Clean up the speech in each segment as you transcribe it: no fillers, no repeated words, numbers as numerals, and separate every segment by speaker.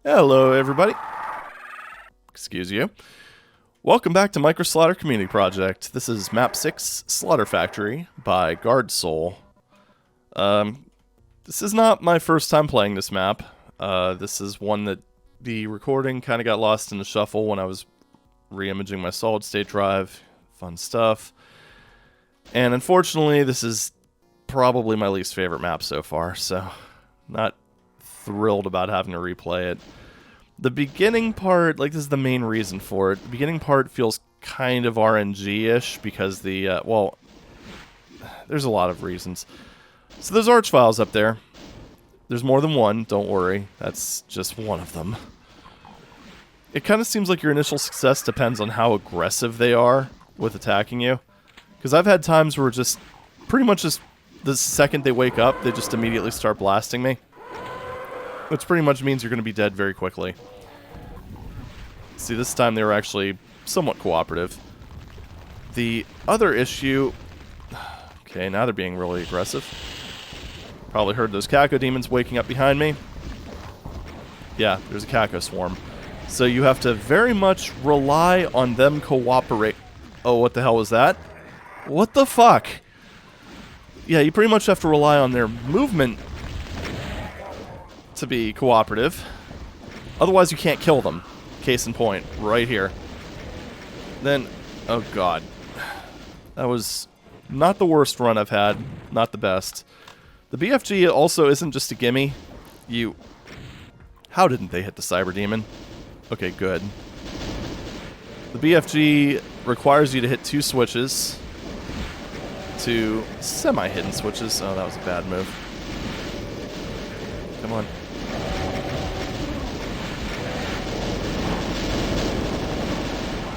Speaker 1: Hello, everybody. Excuse you. Welcome back to Micro Slaughter Community Project. This is MAP06 Slaughter Factory by Guard Soul. This is not my first time playing this map. This is one that the recording kind of got lost in the shuffle when I was re-imaging my solid state drive. Fun stuff. And unfortunately, this is probably my least favorite map so far, so not thrilled about having to replay it. The beginning part, like, this is the main reason for it. The beginning part feels kind of RNG-ish because the, well, there's a lot of reasons. So there's arch files up there. There's more than one, don't worry. That's just one of them. It kind of seems like your initial success depends on how aggressive they are with attacking you. Because I've had times where just, pretty much just the second they wake up, they just immediately start blasting me. Which pretty much means you're going to be dead very quickly. See, this time they were actually somewhat cooperative. The other issue... Okay, now they're being really aggressive. Probably heard those Caco demons waking up behind me. Yeah, there's a Caco swarm. So you have to very much rely on them cooperate. Oh, what the hell was that? What the fuck? Yeah, you pretty much have to rely on their movement to be cooperative. Otherwise you can't kill them. Case in point, right here. Then, oh god. That was not the worst run I've had. Not the best. The BFG also isn't just a gimme. You... How didn't they hit the Cyber Demon? Okay, good. The BFG requires you to hit 2 switches. 2 semi-hidden switches. Oh, that was a bad move. Come on.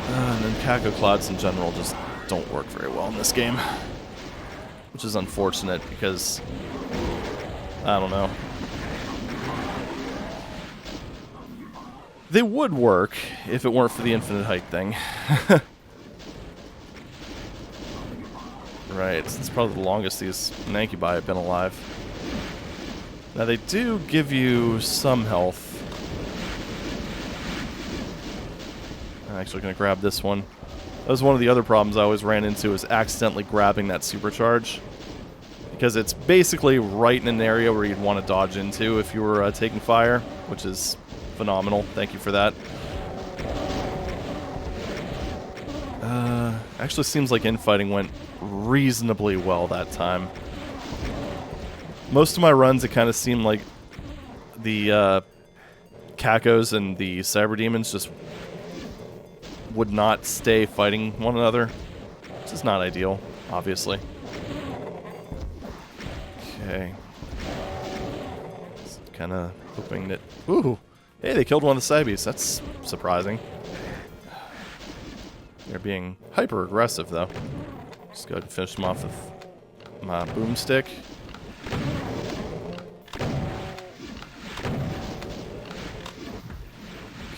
Speaker 1: And then Caco Clouds in general just don't work very well in this game. Which is unfortunate because... I don't know. They would work if it weren't for the infinite height thing. Right, it's probably the longest these Nankibai have been alive. Now they do give you some health. I'm actually going to grab this one. That was one of the other problems I always ran into, is accidentally grabbing that supercharge. Because it's basically right in an area where you'd want to dodge into if you were taking fire, which is phenomenal. Thank you for that. Actually seems like infighting went reasonably well that time. Most of my runs, it kind of seemed like the Cacos and the Cyber Demons just would not stay fighting one another. Which is not ideal, obviously. Okay. Kind of hoping that... Ooh! Hey, they killed one of the Cybes. That's surprising. They're being hyper-aggressive, though. Just go ahead and finish them off with my boomstick.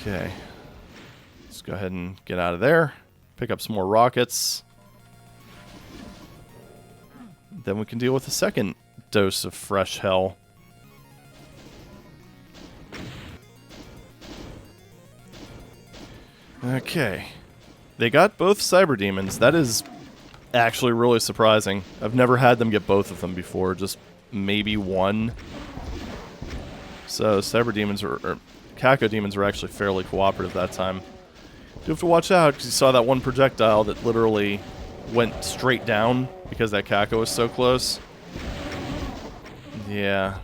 Speaker 1: Okay. Let's go ahead and get out of there. Pick up some more rockets. Then we can deal with the second dose of fresh hell. Okay. They got both Cyber Demons. That is actually really surprising. I've never had them get both of them before, just maybe one. So Cyber Demons or Caco Demons were actually fairly cooperative that time. You have to watch out because you saw that one projectile that literally went straight down because that Caco was so close. Yeah.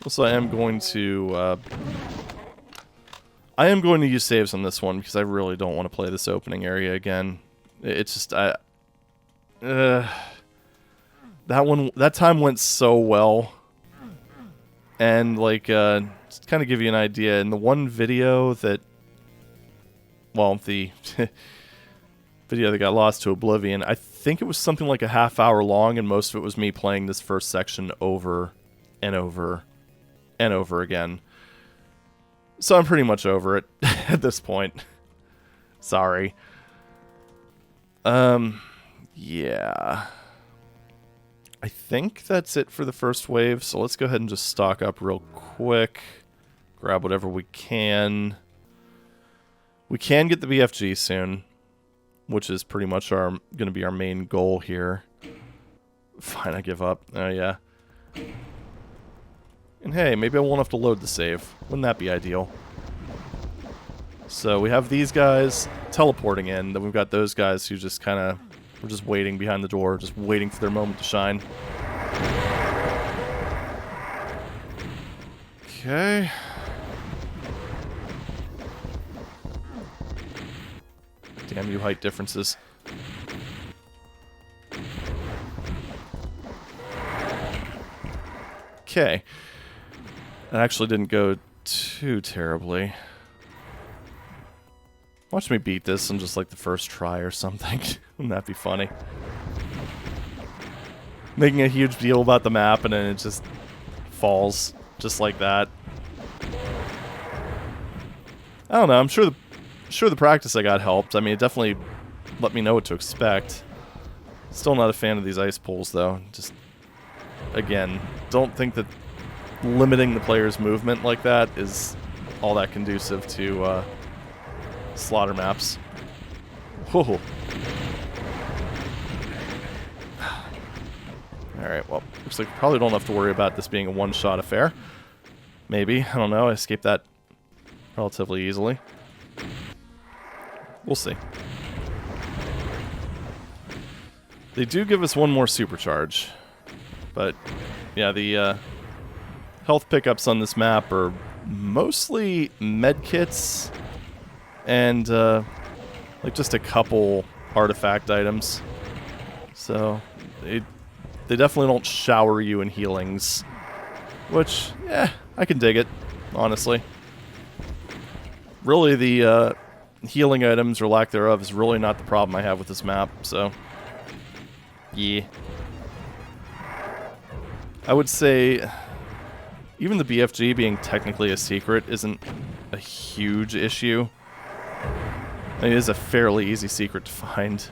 Speaker 1: Also, I am going to use saves on this one because I really don't want to play this opening area again. It's just that time went so well, and like just kind of give you an idea. In the one video that, well, the video that got lost to oblivion, I think it was something like a half-hour long, and most of it was me playing this first section over and over and over again. So I'm pretty much over it at this point. Sorry. Yeah. I think that's it for the first wave, so let's go ahead and just stock up real quick. Grab whatever we can. We can get the BFG soon, which is pretty much going to be our main goal here. Fine, I give up. Oh, yeah. And hey, maybe I won't have to load the save. Wouldn't that be ideal? So we have these guys teleporting in, then we've got those guys who just kind of... We're just waiting behind the door, just waiting for their moment to shine. Okay. Damn you height differences. Okay. That actually didn't go too terribly. Watch me beat this on just like the first try or something. Wouldn't that be funny? Making a huge deal about the map and then it just falls just like that. I don't know, I'm sure the practice I got helped. I mean, it definitely let me know what to expect. Still not a fan of these ice pools though. Just, again, don't think that limiting the player's movement like that is all that conducive to slaughter maps. Whoa. Alright, well, looks like we probably don't have to worry about this being a one-shot affair. Maybe, I don't know, I escaped that relatively easily. We'll see. They do give us one more supercharge. But, yeah, the health pickups on this map are mostly medkits and like just a couple artifact items. So they definitely don't shower you in healings, which, yeah, I can dig it, honestly. Really, the healing items or lack thereof is really not the problem I have with this map, so yeah. I would say even the BFG being technically a secret isn't a huge issue. It is a fairly easy secret to find.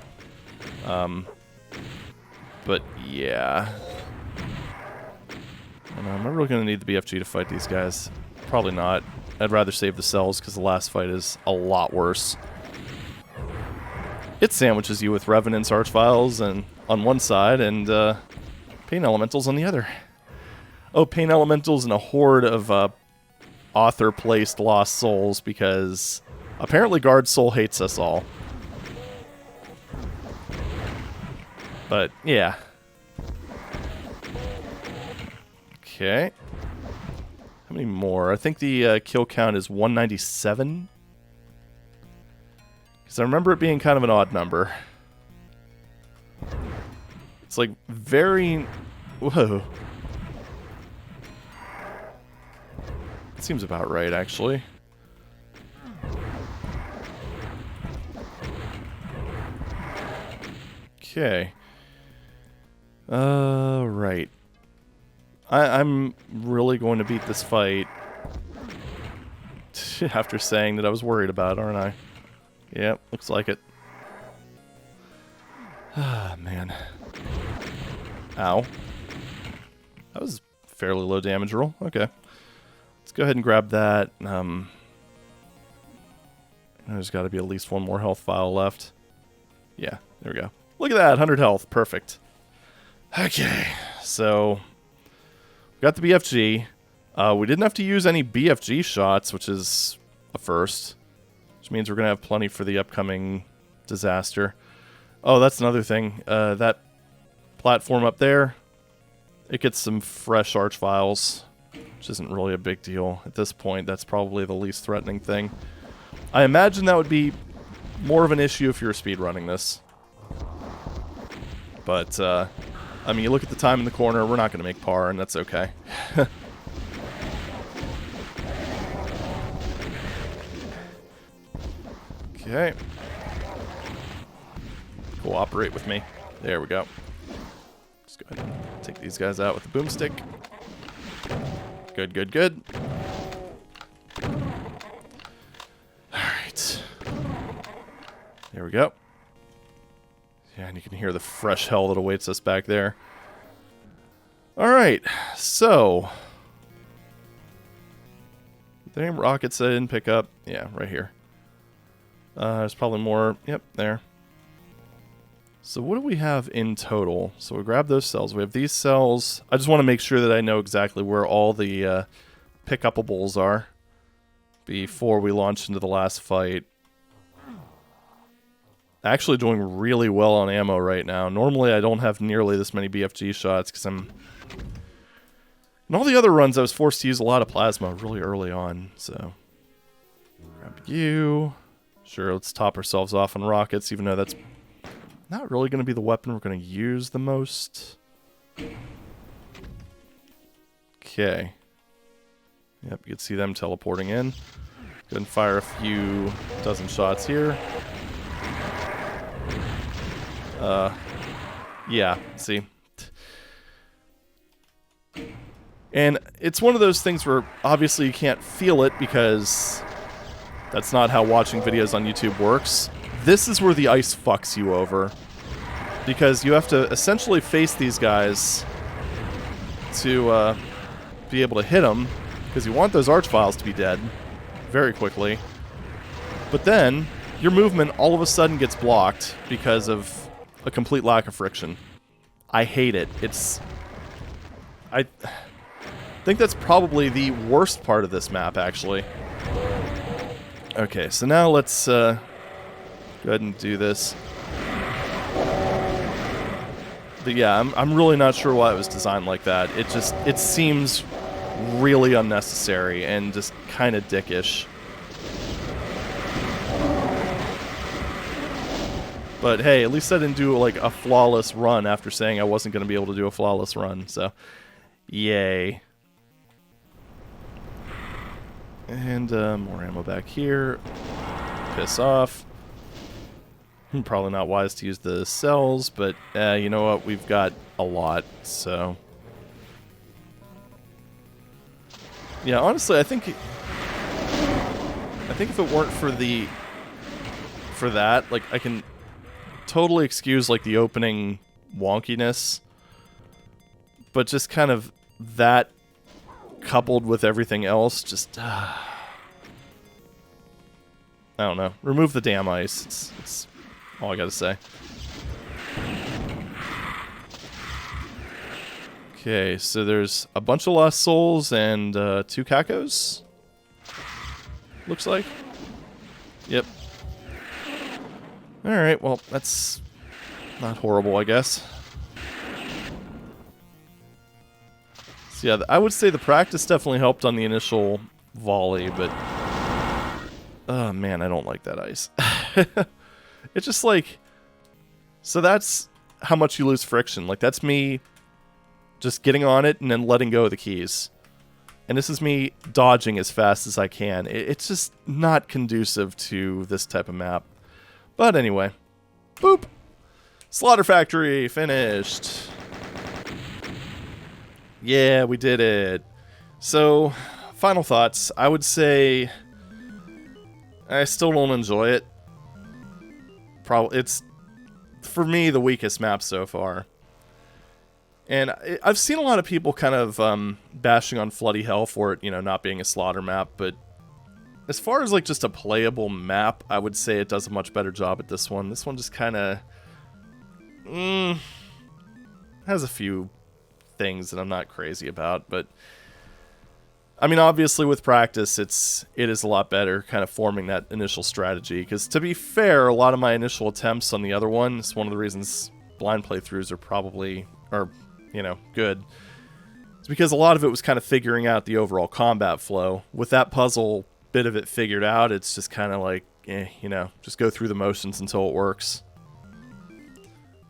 Speaker 1: But yeah. I don't know, am I really going to need the BFG to fight these guys? Probably not. I'd rather save the cells because the last fight is a lot worse. It sandwiches you with Revenants, Archviles, and on one side, and Pain Elementals on the other. Oh, Pain Elementals and a horde of author-placed lost souls because apparently Guard Soul hates us all. But, yeah. Okay. How many more? I think the kill count is 197. Because I remember it being kind of an odd number. It's like very... Whoa. It seems about right, actually. Okay. Right. I'm really going to beat this fight after saying that I was worried about it, aren't I? Yep, looks like it. Ah, man. Ow. That was a fairly low damage roll. Okay. Let's go ahead and grab that. There's got to be at least one more health file left. Yeah, there we go. Look at that, 100 health. Perfect. Okay, so... got the BFG. We didn't have to use any BFG shots, which is a first. Which means we're going to have plenty for the upcoming disaster. Oh, that's another thing. That platform up there, it gets some fresh arch files, which isn't really a big deal. At this point, that's probably the least threatening thing. I imagine that would be more of an issue if you were speedrunning this. But, I mean, you look at the time in the corner, we're not going to make par, and that's okay. Okay. Cooperate with me. There we go. Just go ahead and take these guys out with the boomstick. Good, good, good. Alright. There we go. Yeah, and you can hear the fresh hell that awaits us back there. Alright, so... Are there any rockets I didn't pick up? Yeah, right here. There's probably more. Yep, there. So what do we have in total? So we grab those cells. We have these cells. I just want to make sure that I know exactly where all the pick-upables are before we launch into the last fight. Actually doing really well on ammo right now. Normally I don't have nearly this many BFG shots because I'm... In all the other runs I was forced to use a lot of plasma really early on, so... Grab you. Sure, let's top ourselves off on rockets, even though that's not really going to be the weapon we're going to use the most. Okay. Yep, you can see them teleporting in. Go ahead and fire a few dozen shots here. Yeah, see. And it's one of those things where obviously you can't feel it because that's not how watching videos on YouTube works. This is where the ice fucks you over. Because you have to essentially face these guys to be able to hit them. Because you want those archviles to be dead very quickly. But then, your movement all of a sudden gets blocked because of a complete lack of friction. I hate it. I think that's probably the worst part of this map, actually. Okay, so now let's go ahead and do this. But yeah, I'm really not sure why it was designed like that. It seems really unnecessary and just kind of dickish. But hey, at least I didn't do like a flawless run after saying I wasn't going to be able to do a flawless run, so yay. And more ammo back here. Piss off. Probably not wise to use the cells, but you know what? We've got a lot, so... Yeah, honestly, I think if it weren't for that, like, I can totally excuse, like, the opening wonkiness, but just kind of that coupled with everything else, just... I don't know. Remove the damn ice. It's all I gotta say. Okay, so there's a bunch of lost souls and 2 cacos. Looks like. Yep. Alright, well, that's not horrible, I guess. So yeah, I would say the practice definitely helped on the initial volley, but... Oh man, I don't like that ice. It's just like... So that's how much you lose friction. Like, that's me just getting on it and then letting go of the keys. And this is me dodging as fast as I can. It's just not conducive to this type of map. But anyway. Boop! Slaughter Factory finished. Yeah, we did it. So, final thoughts. I would say... I still don't enjoy it. Probably, it's, for me, the weakest map so far. And I've seen a lot of people kind of bashing on Floody Hell for it, you know, not being a slaughter map, but as far as like just a playable map, I would say it does a much better job at this one. This one just kind of has a few things that I'm not crazy about, but I mean, obviously with practice, it is a lot better kind of forming that initial strategy, because to be fair, a lot of my initial attempts on the other one, it's one of the reasons blind playthroughs are probably, or, you know, good. It's because a lot of it was kind of figuring out the overall combat flow. With that puzzle bit of it figured out, it's just kind of like, you know, just go through the motions until it works.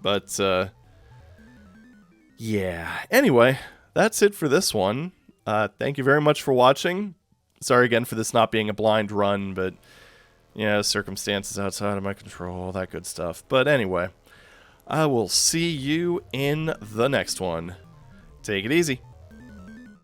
Speaker 1: But, yeah. Anyway, that's it for this one. Thank you very much for watching. Sorry again for this not being a blind run, but, yeah, circumstances outside of my control, all that good stuff. But anyway, I will see you in the next one. Take it easy.